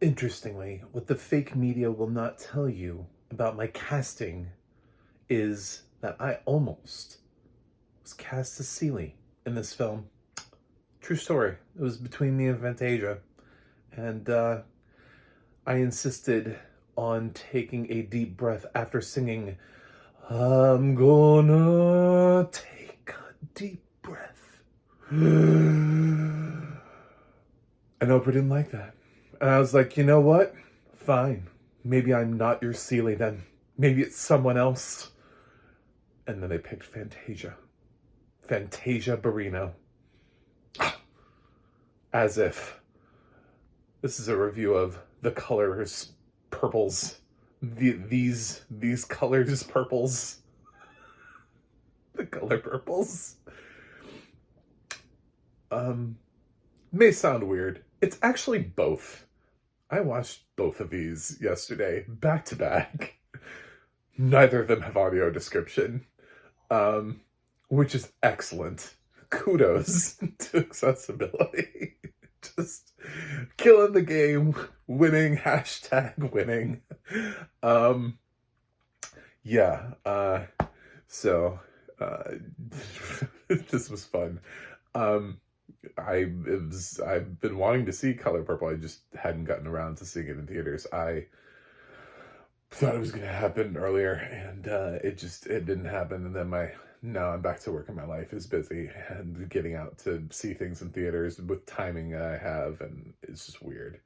Interestingly, what the fake media will not tell you about my casting is that I almost was cast as Seely in this film. True story. It was between me and Fantasia. And I insisted on taking a deep breath after singing, I'm gonna take a deep breath. And Oprah didn't like that. And I was like, you know what? Fine. Maybe I'm not your Seely then. Maybe it's someone else. And then they picked Fantasia. Fantasia Barrino. As if this is a review of the colors purples. These colors purples. The color purples. May sound weird. It's actually both. I watched both of these yesterday, back to back. Neither of them have audio description, which is excellent. Kudos to accessibility. Just killing the game, winning, hashtag winning. Yeah, so, this was fun. I've been wanting to see Color Purple. I just hadn't gotten around to seeing it in theaters. I thought it was going to happen earlier, and it didn't happen. And then now I'm back to work and my life is busy, and getting out to see things in theaters with timing I have, and it's just weird.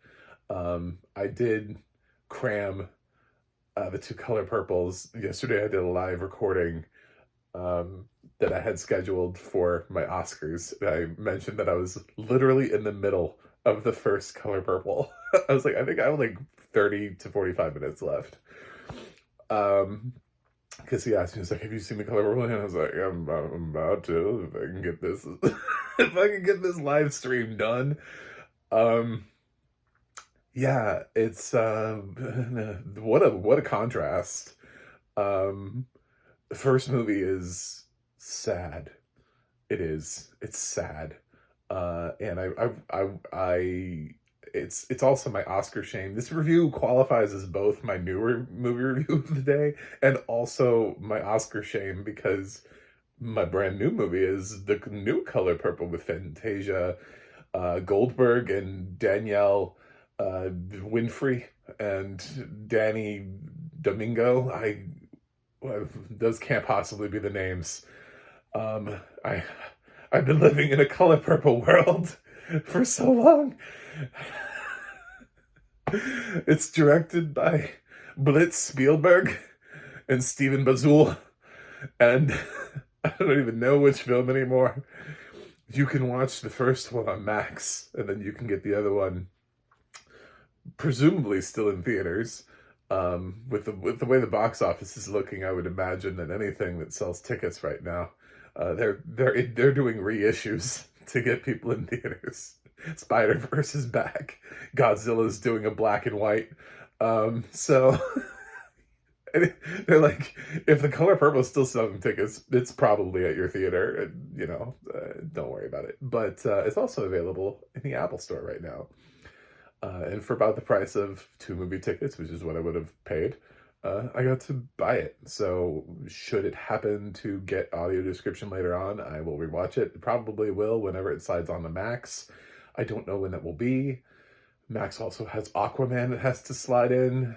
I did cram the two Color Purples. Yesterday I did a live recording that I had scheduled for my Oscars. I mentioned that I was literally in the middle of the first Color Purple. I was like, I think I have like 30 to 45 minutes left. Because he asked me, he's like, have you seen the Color Purple? And I was like, I'm about to, if I can get this, if I can get this live stream done. Yeah, it's, what a contrast. The first movie is sad. It is. It's sad. And it's also my Oscar shame. This review qualifies as both my newer movie review of the day and also my Oscar shame, because my brand new movie is the new Color Purple with Fantasia, Goldberg, and Danielle Winfrey, and Danny Domingo. Those can't possibly be the names. I've been living in a Color Purple world for so long. It's directed by Blitz Spielberg and Steven Bazul, and I don't even know which film anymore. You can watch the first one on Max, and then you can get the other one, presumably still in theaters. With the way the box office is looking, I would imagine that anything that sells tickets right now, they're doing reissues to get people in theaters. Spider-Verse is back. Godzilla's doing a black and white. So they're like, if the Color Purple is still selling tickets, it's probably at your theater. And, don't worry about it. But it's also available in the Apple Store right now. And for about the price of 2 movie tickets, which is what I would have paid, I got to buy it. So should it happen to get audio description later on, I will rewatch it. It probably will whenever it slides on the Max. I don't know when that will be. Max also has Aquaman that has to slide in.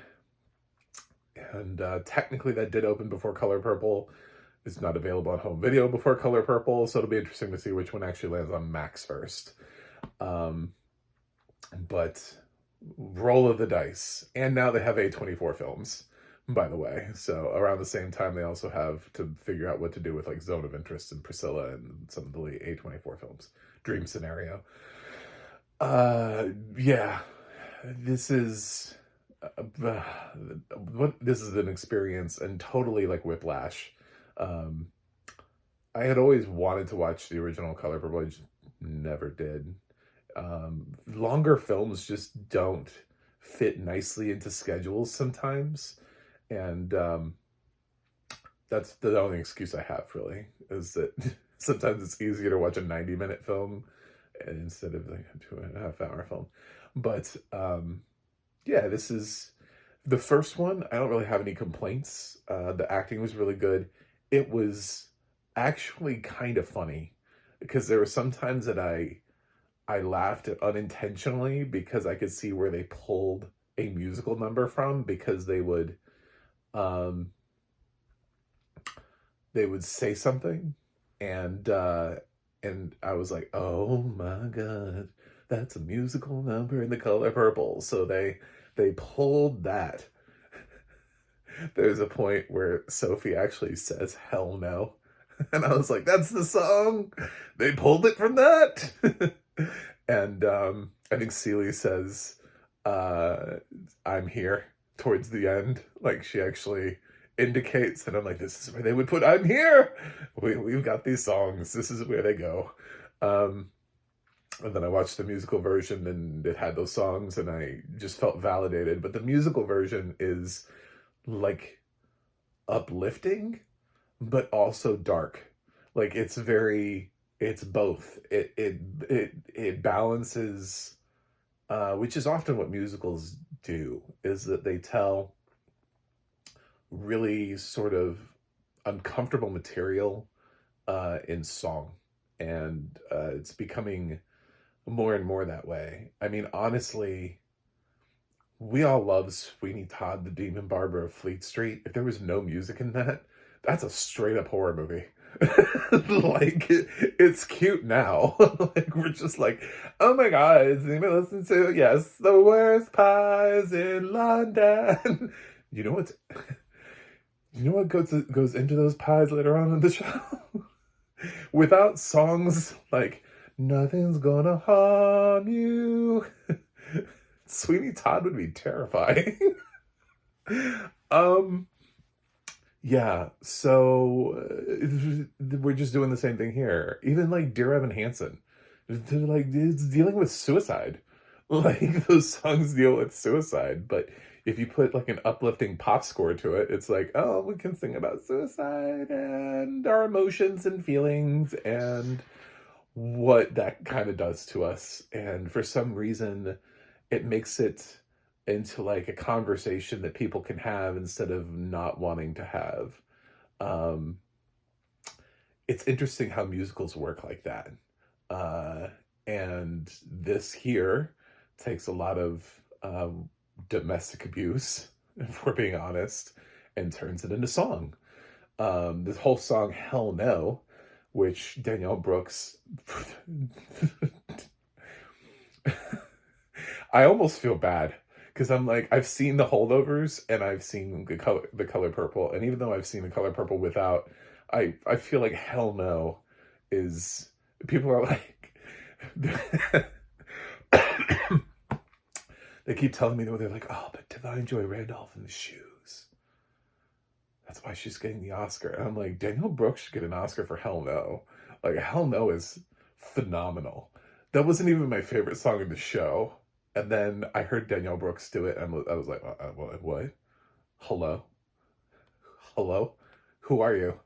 And technically that did open before Color Purple. It's not available on home video before Color Purple, so it'll be interesting to see which one actually lands on Max first. But roll of the dice. And now they have A24 films, by the way. So around the same time, they also have to figure out what to do with like Zone of Interest and Priscilla and some of the A24 films. Dream Scenario. Yeah, this is this is an experience, and totally like Whiplash. I had always wanted to watch the original Color Purple, I just never did. Longer films just don't fit nicely into schedules sometimes, and that's the only excuse I have, really, is that sometimes it's easier to watch a 90-minute film instead of like a 2.5-hour film. But Yeah, this is the first one. I don't really have any complaints. The acting was really good. It was actually kind of funny because there were some times that I laughed unintentionally because I could see where they pulled a musical number from because um they would say something and and I was like, "Oh my god, that's a musical number in The Color Purple." So they pulled that. There's a point where Sophie actually says "hell no." And I was like, "That's the song. They pulled it from that." And I think Celie says uh "I'm here" towards the end. Like she actually indicates, and I'm like, this is where they would put "I'm here." We've got these songs. This is where they go. Um and then I watched the musical version and it had those songs and I just felt validated. But the musical version is like uplifting but also dark. Like it's both. It balances, which is often what musicals do, is that they tell really sort of uncomfortable material in song. And it's becoming more and more that way. I mean, honestly, we all love Sweeney Todd, the Demon Barber of Fleet Street. If there was no music in that, that's a straight up horror movie. Like it's cute now. Like we're just like, oh my god, is anybody listen to yes, the worst pies in London? You know what? You know what goes into those pies later on in the show? Without songs like "Nothing's Gonna Harm You," Sweeney Todd would be terrifying. um, yeah, so we're just doing the same thing here. Even like Dear Evan Hansen, they're like it's dealing with suicide. Like those songs deal with suicide, but if you put like an uplifting pop score to it, it's like, oh, we can sing about suicide and our emotions and feelings and what that kind of does to us. And for some reason, it makes it into like a conversation that people can have instead of not wanting to have. Um, it's interesting how musicals work like that. Uh, and this here takes a lot of domestic abuse, if we're being honest, and turns it into song. This whole song, Hell No, which Danielle Brooks I almost feel bad because I'm like I've seen the holdovers and I've seen the color purple, and even though I've seen the color purple without, I feel like Hell No is people are like they keep telling me they're like, oh, but Divine Joy Randolph in the shoes, that's why she's getting the Oscar. And I'm like, Danielle Brooks should get an Oscar for Hell No. Like Hell No is phenomenal. That wasn't even my favorite song in the show. And then I heard Danielle Brooks do it, and I was like, what? Hello? Hello? Who are you?"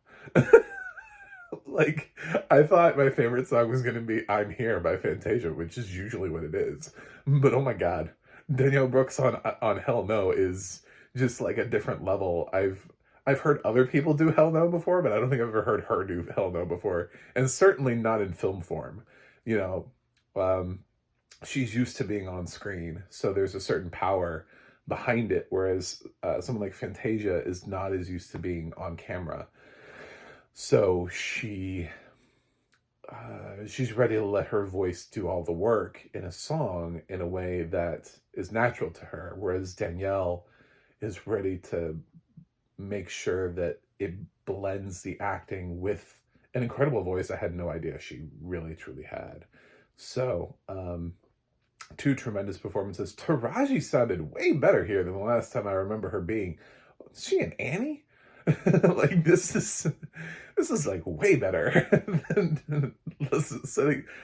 Like, I thought my favorite song was going to be "I'm Here" by Fantasia, which is usually what it is. But oh my god, Danielle Brooks on Hell No is just like a different level. I've heard other people do Hell No before, but I don't think I've ever heard her do Hell No before, and certainly not in film form. You know, um, she's used to being on screen, so there's a certain power behind it, whereas someone like Fantasia is not as used to being on camera. So she's ready to let her voice do all the work in a song in a way that is natural to her, whereas Danielle is ready to make sure that it blends the acting with an incredible voice I had no idea she really truly had. So, two tremendous performances. Taraji sounded way better here than the last time I remember her being. Is she an Annie? Like this is like way better than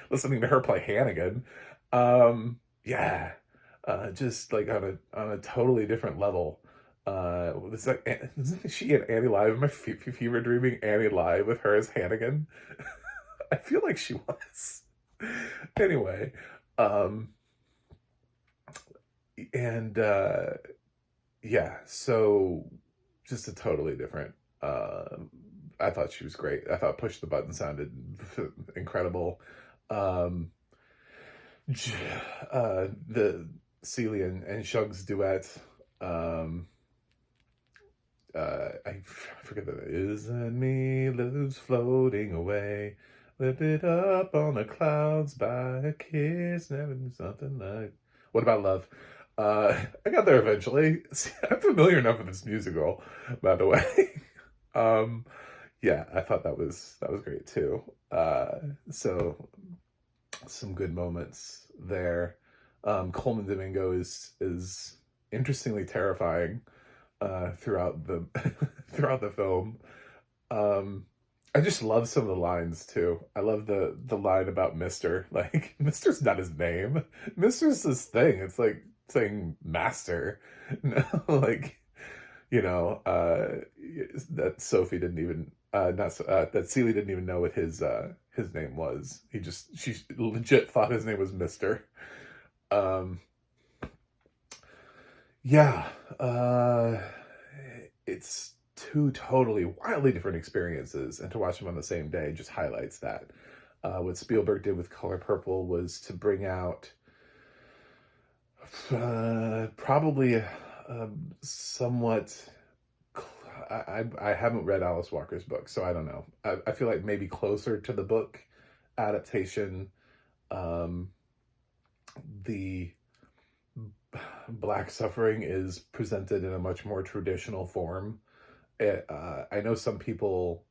listening to her play Hannigan. Yeah, just like on a totally different level. It's like isn't she in Annie Live? Am I fever dreaming Annie Live with her as Hannigan? I feel like she was. Anyway, um, And yeah, so just a totally different. Uh, I thought she was great. I thought Push the Button sounded incredible. Um, j- the Celia and Shug's duet. Um, I forget that. Isn't me lives floating away, lifted up on the clouds by a kiss, never knew something like. What about love? I got there eventually. See, I'm familiar enough with this musical, by the way. um, yeah, I thought that was great too. So some good moments there. Coleman Domingo is interestingly terrifying throughout the throughout the film. Um, I just love some of the lines too. I love the line about Mister. Like Mister's not his name. Mister's this thing. It's like saying master. No, like that Sophie didn't even not that Celie didn't even know what his name was. She legit thought his name was Mister. Um, yeah, it's two totally wildly different experiences, and to watch them on the same day just highlights that. What Spielberg did with Color Purple was to bring out probably somewhat. I haven't read Alice Walker's book, so I don't know. I feel like maybe closer to the book adaptation. Um, the Black suffering is presented in a much more traditional form. I know some people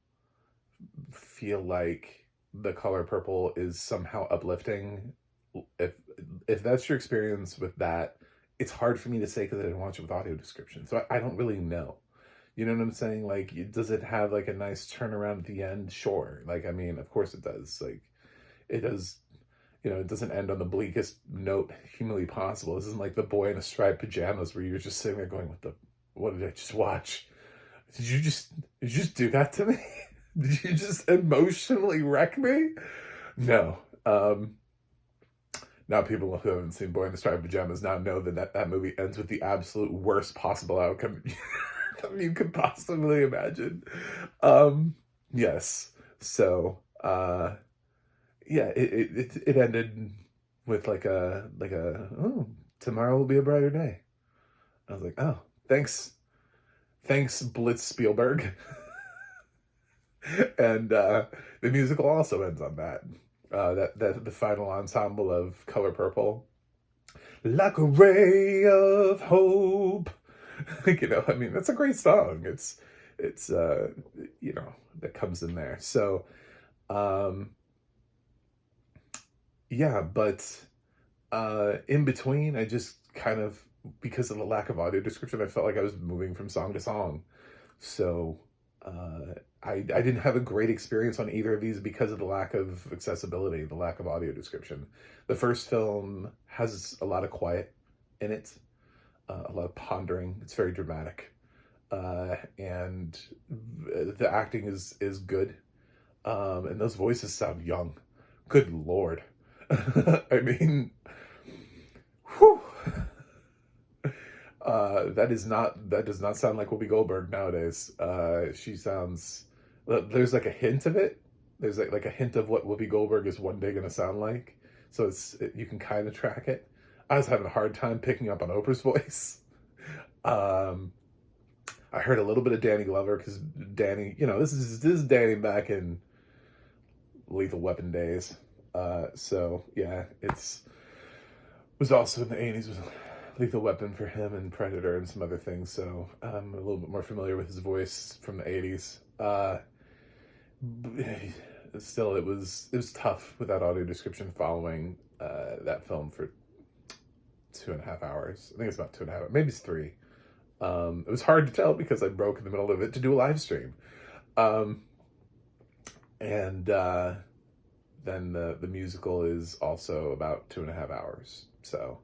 feel like The Color Purple is somehow uplifting. If if that's your experience with that, it's hard for me to say because I didn't watch it with audio description, so I don't really know. You know what I'm saying? Like, does it have like a nice turnaround at the end? Sure. Like, I mean, of course it does. Like, it does. It doesn't end on the bleakest note humanly possible. This isn't like The Boy in a Striped Pajamas where you're just sitting there going, what did I just watch? Did you just do that to me? Did you just emotionally wreck me? No. Now people who haven't seen Boy in the Striped Pajamas now know that movie ends with the absolute worst possible outcome you could possibly imagine. Yes. So, yeah, it ended with oh, tomorrow will be a brighter day. I was like, oh, thanks Blitz Spielberg. And the musical also ends on that. That the final ensemble of Color Purple, like a ray of hope. I mean, that's a great song. It's that comes in there. So, um, yeah, but in between, I just kind of, because of the lack of audio description, I felt like I was moving from song to song. So I didn't have a great experience on either of these because of the lack of accessibility, the lack of audio description. The first film has a lot of quiet in it, a lot of pondering. It's very dramatic, and the acting is good, and those voices sound young. Good Lord. I mean, whew. That does not sound like Whoopi Goldberg nowadays. She sounds. There's like a hint of it. There's like a hint of what Whoopi Goldberg is one day gonna sound like. So you can kind of track it. I was having a hard time picking up on Oprah's voice. Um, I heard a little bit of Danny Glover because Danny, this is Danny back in Lethal Weapon days. So yeah, was also in the 80s with Lethal Weapon for him and Predator and some other things. So I'm a little bit more familiar with his voice from the 80s. Still, it was tough without audio description following that film for 2.5 hours. I think it's about 2.5. Maybe it's 3. It was hard to tell because I broke in the middle of it to do a live stream. And then the musical is also about 2.5 hours. So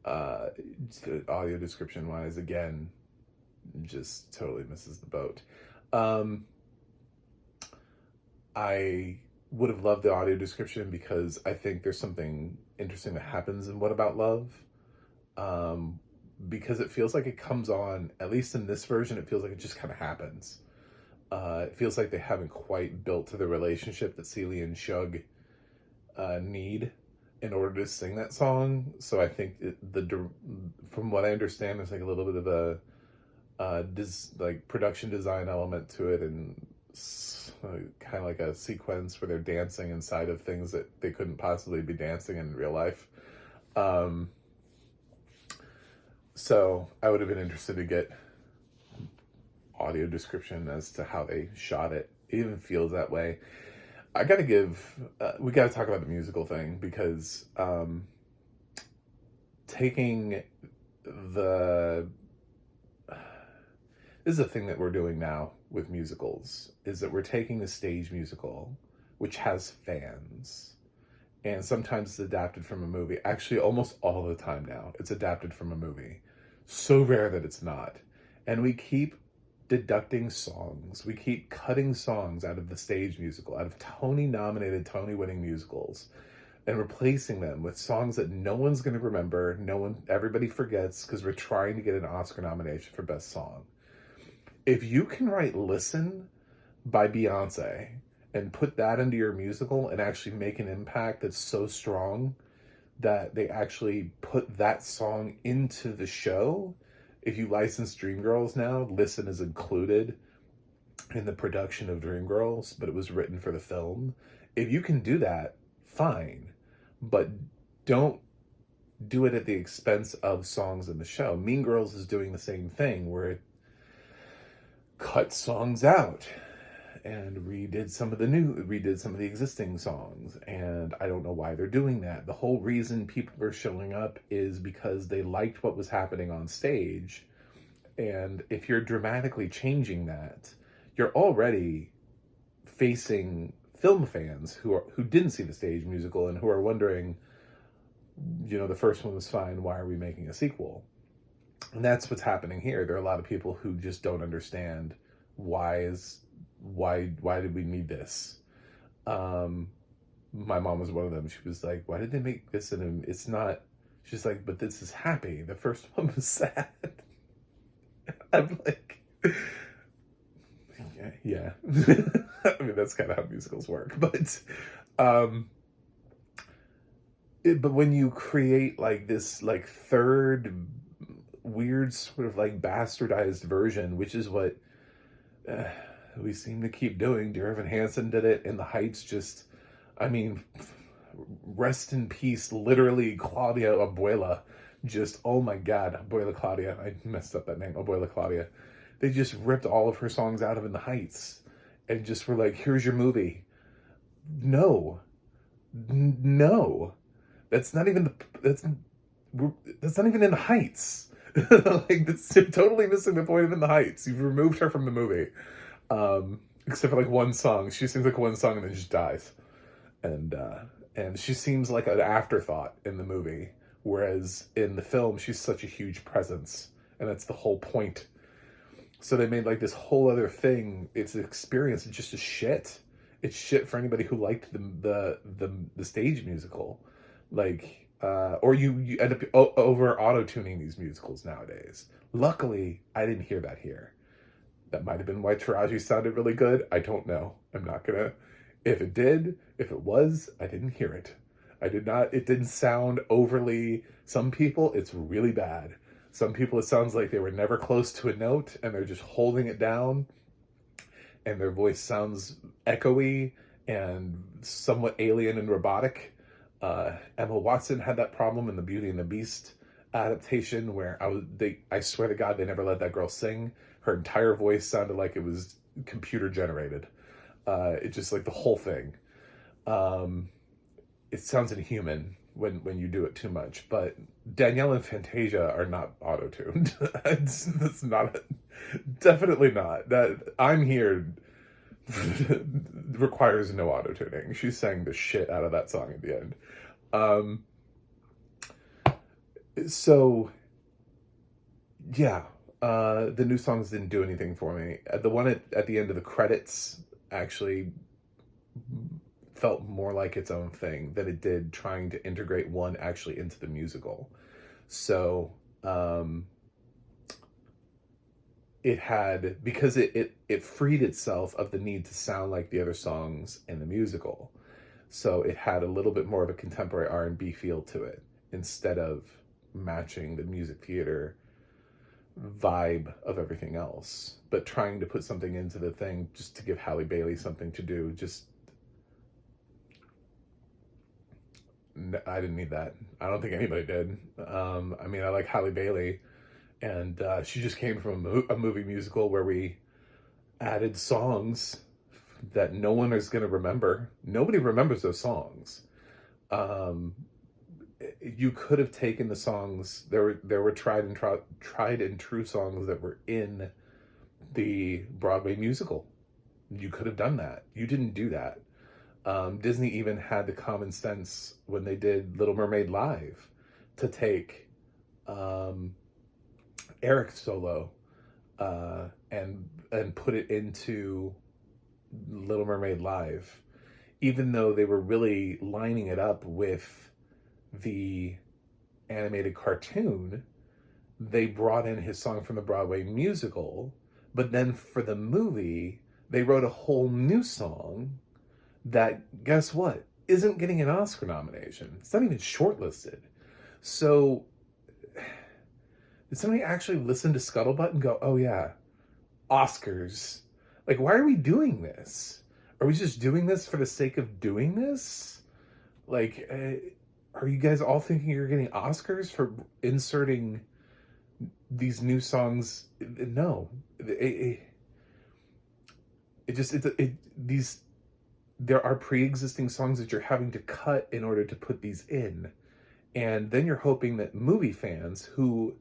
audio description wise, again, just totally misses the boat. I would have loved the audio description because I think there's something interesting that happens in What About Love, because it feels like it comes on, at least in this version, it feels like it just kind of happens. It feels like they haven't quite built to the relationship that Celie and Shug need in order to sing that song. So I think from what I understand, there's like a little bit of a like production design element to it, and kind of like a sequence where they're dancing inside of things that they couldn't possibly be dancing in real life. So I would have been interested to get audio description as to how they shot it. It even feels that way. I gotta we gotta talk about the musical thing, because taking the this is a thing that we're doing now with musicals, is that we're taking the stage musical, which has fans, and sometimes it's adapted from a movie. Actually, almost all the time now, it's adapted from a movie. So rare that it's not. And we keep deducting songs. We keep cutting songs out of the stage musical, out of Tony-nominated, Tony-winning musicals, and replacing them with songs that no one's going to remember, everybody forgets, because we're trying to get an Oscar nomination for Best Song. If you can write Listen by Beyonce and put that into your musical and actually make an impact that's so strong that they actually put that song into the show, if you license Dreamgirls now, Listen is included in the production of Dreamgirls, but it was written for the film. If you can do that, fine. But don't do it at the expense of songs in the show. Mean Girls is doing the same thing, where it cut songs out and redid some of the existing songs, and I don't know why they're doing that. The whole reason people are showing up is because they liked what was happening on stage, and if you're dramatically changing that, you're already facing film fans who didn't see the stage musical and who are wondering, the first one was fine, why are we making a sequel? And that's what's happening here. There are a lot of people who just don't understand why did we need this? My mom was one of them. She was like, why did they make this? And it's not, she's like, but this is happy. The first one was sad. I'm like, yeah. I mean, that's kind of how musicals work. But when you create like this like third weird sort of like bastardized version, which is what we seem to keep doing. Dear Evan Hansen did it, and The Heights just, I mean, rest in peace, literally, Claudia Abuela. Just, oh my God, Abuela Claudia. I messed up that name, Abuela Claudia. They just ripped all of her songs out of In the Heights and just were like, here's your movie. No. That's not even that's not even In the Heights. Like, that's totally missing the point of In the Heights. You've removed her from the movie. Except for like one song. She sings like one song and then just dies. And she seems like an afterthought in the movie. Whereas in the film, she's such a huge presence. And that's the whole point. So they made like this whole other thing. It's an experience. It's just a shit. It's shit for anybody who liked the stage musical. Like, or you end up over auto-tuning these musicals nowadays. Luckily, I didn't hear that here. That might have been why Taraji sounded really good. I don't know. I'm not gonna... If it was, I didn't hear it. I did not... It didn't sound overly... Some people, it's really bad. Some people, it sounds like they were never close to a note, and they're just holding it down, and their voice sounds echoey and somewhat alien and robotic. Emma Watson had that problem in the Beauty and the Beast adaptation, where I swear to God, they never let that girl sing. Her entire voice sounded like it was computer generated. It just, like, the whole thing. It sounds inhuman when you do it too much. But Danielle and Fantasia are not auto-tuned. That's not... Definitely not. That I'm Here requires no auto-tuning. She sang the shit out of that song at the end. So, yeah. The new songs didn't do anything for me. The one at the end of the credits actually felt more like its own thing than it did trying to integrate one actually into the musical. So um, it had, because it freed itself of the need to sound like the other songs in the musical. So it had a little bit more of a contemporary R&B feel to it instead of matching the music theater vibe of everything else. But trying to put something into the thing just to give Halle Bailey something to do, just, I didn't need that. I don't think anybody did. I mean, I like Halle Bailey, and she just came from a movie musical where we added songs that no one is going to remember. Nobody remembers those songs. Um, you could have taken the songs. There were tried and true songs that were in the Broadway musical. You could have done that. You didn't do that. Disney even had the common sense when they did Little Mermaid Live to take um, Eric's solo and put it into Little Mermaid Live, even though they were really lining it up with the animated cartoon. They brought in his song from the Broadway musical, but then for the movie, they wrote a whole new song that, guess what, isn't getting an Oscar nomination. It's not even shortlisted. So, did somebody actually listen to Scuttlebutt and go, oh yeah, Oscars? Like, why are we doing this? Are we just doing this for the sake of doing this? Like, are you guys all thinking you're getting Oscars for inserting these new songs? No. These, there are pre-existing songs that you're having to cut in order to put these in. And then you're hoping that movie fans who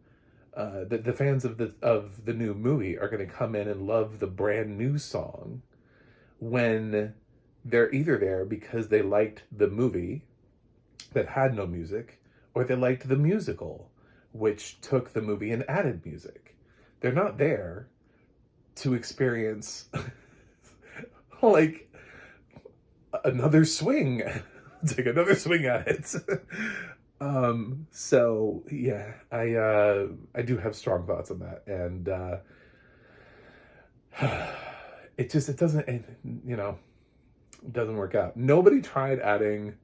the fans of the new movie are going to come in and love the brand new song, when they're either there because they liked the movie that had no music, or they liked the musical, which took the movie and added music. They're not there to experience like another swing, take another swing at it. So yeah, I do have strong thoughts on that, and it doesn't, it doesn't work out. Nobody tried adding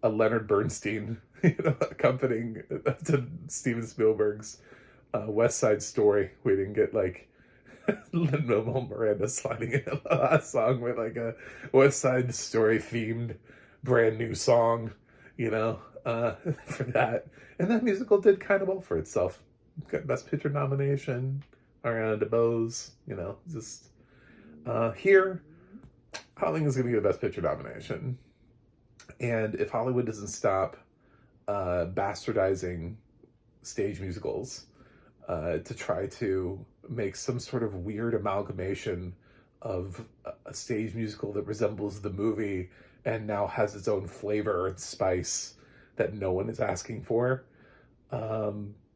a Leonard Bernstein, accompanying to Steven Spielberg's West Side Story. We didn't get like Lin-Manuel Miranda sliding in a last song with like a West Side Story themed brand new song, for that. And that musical did kind of well for itself. Got Best Picture nomination, Ariana DeBose, just here, Hollywood is going to get a Best Picture nomination. And if Hollywood doesn't stop bastardizing stage musicals to try to make some sort of weird amalgamation of a stage musical that resembles the movie and now has its own flavor and spice that no one is asking for,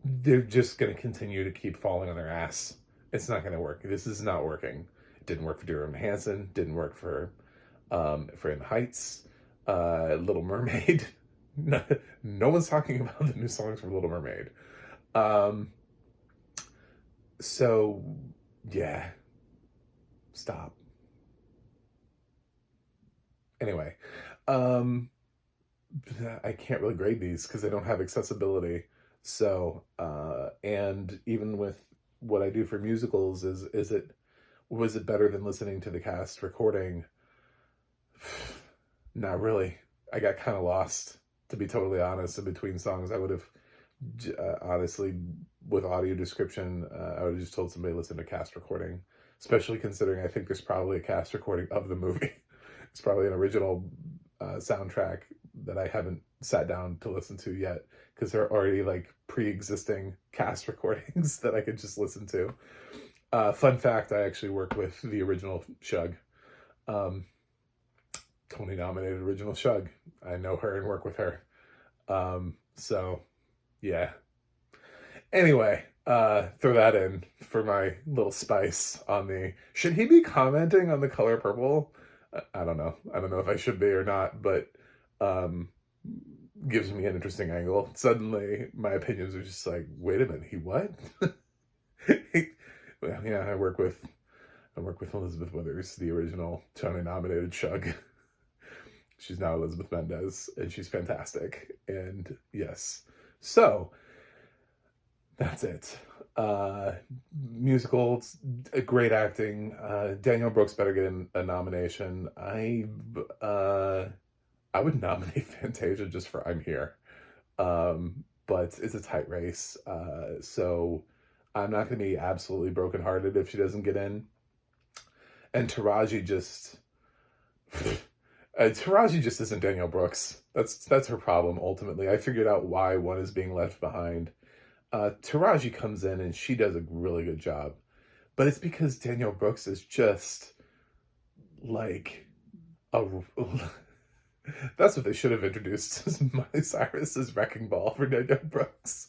they're just going to continue to keep falling on their ass. It's not going to work. This is not working. It didn't work for Dear Evan Hansen. Didn't work for In the Heights. Little Mermaid. No one's talking about the new songs from Little Mermaid. So, yeah. Stop. Anyway, I can't really grade these because I don't have accessibility. So, and even with what I do for musicals, was it better than listening to the cast recording? Not really. I got kind of lost, to be totally honest, in between songs. I would have, honestly, with audio description, I would have just told somebody to listen to cast recording, especially considering I think there's probably a cast recording of the movie. It's probably an original soundtrack that I haven't sat down to listen to yet, because there are already like pre-existing cast recordings that I could just listen to. Fun fact, I actually work with the original Shug. Tony-nominated original Shug. I know her and work with her. So, yeah. Anyway, throw that in for my little spice on the... Should he be commenting on The Color Purple? I don't know. I don't know if I should be or not, but gives me an interesting angle. Suddenly, my opinions are just like, wait a minute, he what? Well, yeah, I work with Elizabeth Withers, the original Tony-nominated Shug. She's now Elizabeth Mendez, and she's fantastic. And yes, so that's it. Musicals, great acting. Daniel Brooks better get a nomination. I would nominate Fantasia just for I'm Here. But it's a tight race. So I'm not going to be absolutely brokenhearted if she doesn't get in. And Taraji just... Taraji just isn't Danielle Brooks. That's her problem, ultimately. I figured out why one is being left behind. Taraji comes in and she does a really good job. But it's because Danielle Brooks is just like a... That's what they should have introduced as Miley Cyrus's Wrecking Ball for Danielle Brooks.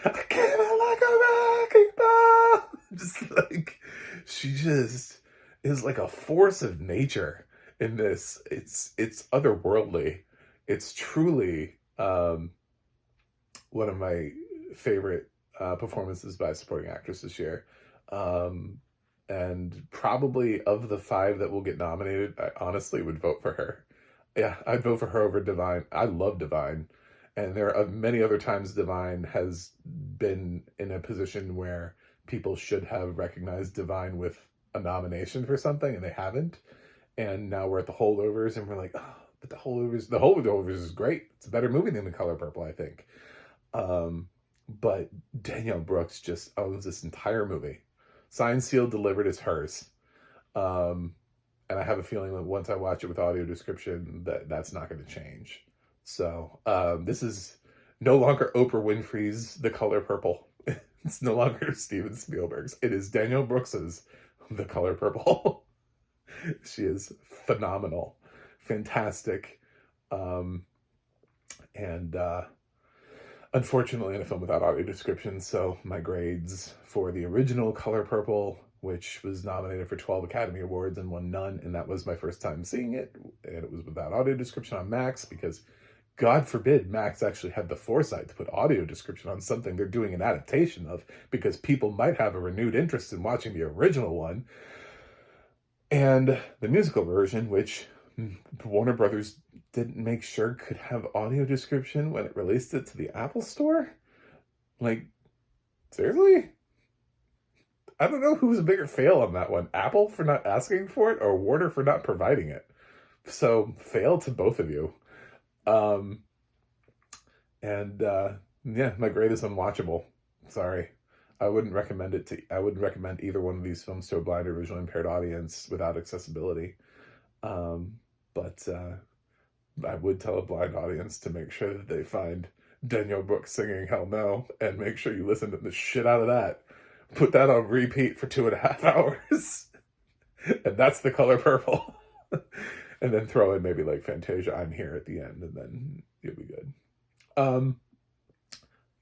I came out like a wrecking ball. Just like, she just is like a force of nature in this. It's otherworldly. It's truly one of my favorite performances by a supporting actress this year. And probably of the 5 that will get nominated, I honestly would vote for her. Yeah, I'd vote for her over Divine. I love Divine. And there are many other times Divine has been in a position where people should have recognized Divine with a nomination for something, and they haven't. And now we're at the Holdovers, and we're like, oh, but the Holdovers is great. It's a better movie than The Color Purple, I think. But Danielle Brooks just owns this entire movie. Signed, sealed, delivered is hers. And I have a feeling that once I watch it with audio description, that's not going to change. So this is no longer Oprah Winfrey's The Color Purple. It's no longer Steven Spielberg's. It is Danielle Brooks's The Color Purple. She is phenomenal, fantastic, and unfortunately in a film without audio description. So my grades for the original Color Purple, which was nominated for 12 Academy Awards and won none, and that was my first time seeing it, and it was without audio description on Max, because God forbid Max actually had the foresight to put audio description on something they're doing an adaptation of, because people might have a renewed interest in watching the original one. And the musical version, which Warner Brothers didn't make sure could have audio description when it released it to the Apple Store? Like, seriously? I don't know who's a bigger fail on that one. Apple for not asking for it, or Warner for not providing it. So, fail to both of you. Yeah, my grade is unwatchable. Sorry. I wouldn't recommend either one of these films to a blind or visually impaired audience without accessibility. But I would tell a blind audience to make sure that they find Danielle Brooks singing Hell No, and make sure you listen to the shit out of that. Put that on repeat for 2.5 hours. And that's The Color Purple. And then throw in maybe like Fantasia, I'm Here at the end, and then you'll be good.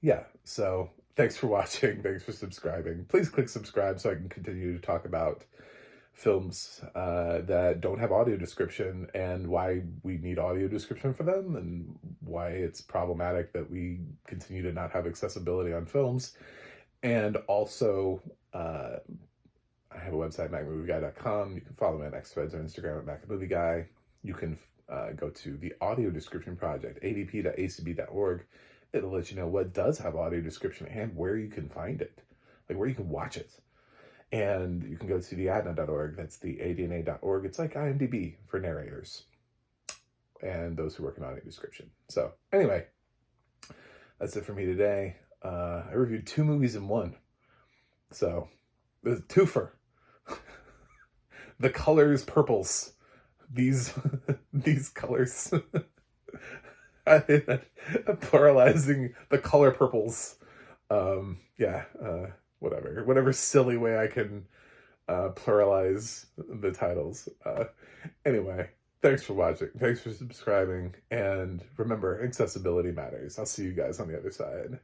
Yeah, so thanks for watching. Thanks for subscribing. Please click subscribe so I can continue to talk about films that don't have audio description, and why we need audio description for them, and why it's problematic that we continue to not have accessibility on films. And also, I have a website, MacMovieGuy.com. You can follow me on X-Threads or Instagram at MacMovieGuy. You can go to the Audio Description Project, adp.acb.org. It'll let you know what does have audio description and where you can find it, like where you can watch it. And you can go to the ADNA.org. That's the ADNA.org. It's like IMDb for narrators and those who work in audio description. So anyway, that's it for me today. I reviewed 2 movies in one. So, the twofer. The colors purples. These colors. Pluralizing the color purples. Whatever silly way I can pluralize the titles. Anyway, thanks for watching. Thanks for subscribing. And remember, accessibility matters. I'll see you guys on the other side.